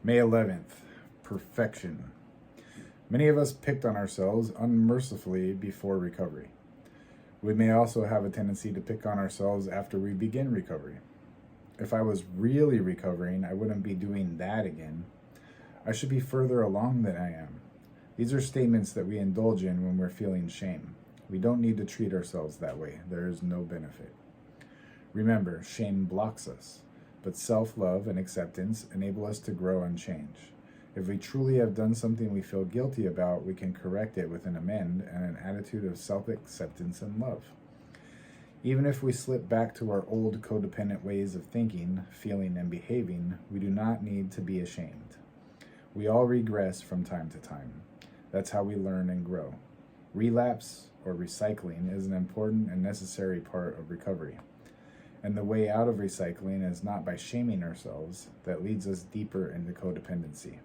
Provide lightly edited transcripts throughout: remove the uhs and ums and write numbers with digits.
May 11th, perfection. Many of us picked on ourselves unmercifully before recovery. We may also have a tendency to pick on ourselves after we begin recovery. If I was really recovering, I wouldn't be doing that again. I should be further along than I am. These are statements that we indulge in when we're feeling shame. We don't need to treat ourselves that way. There is no benefit. Remember, shame blocks us, but self-love and acceptance enable us to grow and change. If we truly have done something we feel guilty about, we can correct it with an amend and an attitude of self-acceptance and love. Even if we slip back to our old codependent ways of thinking, feeling, and behaving, we do not need to be ashamed. We all regress from time to time. That's how we learn and grow. Relapse or recycling is an important and necessary part of recovery. And the way out of recycling is not by shaming ourselves. That leads us deeper into codependency.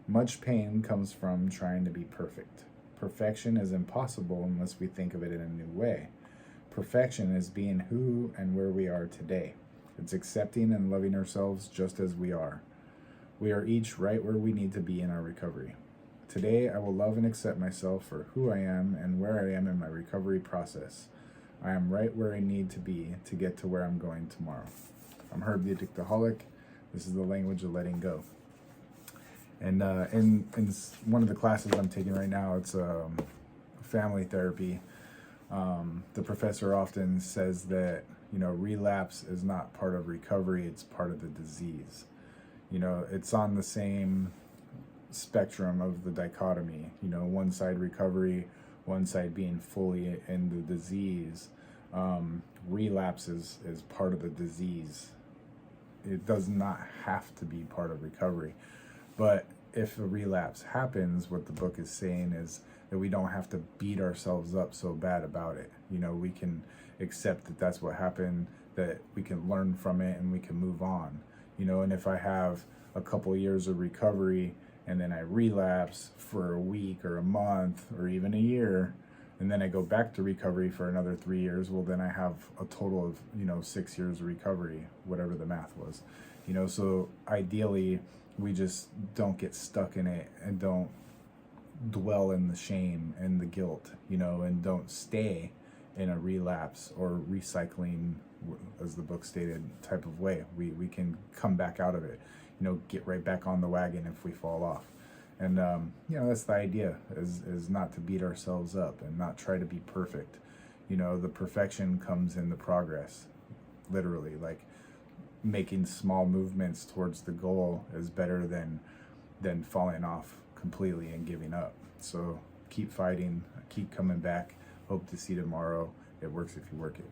Much pain comes from trying to be perfect. Perfection is impossible unless we think of it in a new way. Perfection is being who and where we are today. It's accepting and loving ourselves just as we are. We are each right where we need to be in our recovery. Today, I will love and accept myself for who I am and where I am in my recovery process. I am right where I need to be to get to where I'm going tomorrow. I'm Herb the Addictaholic. This is the language of letting go. And in one of the classes I'm taking right now, it's family therapy. The professor often says that, relapse is not part of recovery, it's part of the disease. It's on the same spectrum of the dichotomy, one side recovery, one side being fully in the disease. Relapse is part of the disease. It does not have to be part of recovery. But if a relapse happens, what the book is saying is that we don't have to beat ourselves up so bad about it. We can accept that that's what happened, that we can learn from it, and we can move on. And if I have a couple years of recovery and then I relapse for a week or a month or even a year, and then I go back to recovery for another 3 years, well, then I have a total of, 6 years of recovery, whatever the math was. So ideally, we just don't get stuck in it and don't dwell in the shame and the guilt, and don't stay in a relapse or recycling, as the book stated, type of way. We can come back out of it, get right back on the wagon if we fall off. And, that's the idea, is not to beat ourselves up and not try to be perfect. The perfection comes in the progress, literally, like making small movements towards the goal is better than falling off completely and giving up. So keep fighting, keep coming back. Hope to see tomorrow. It works if you work it.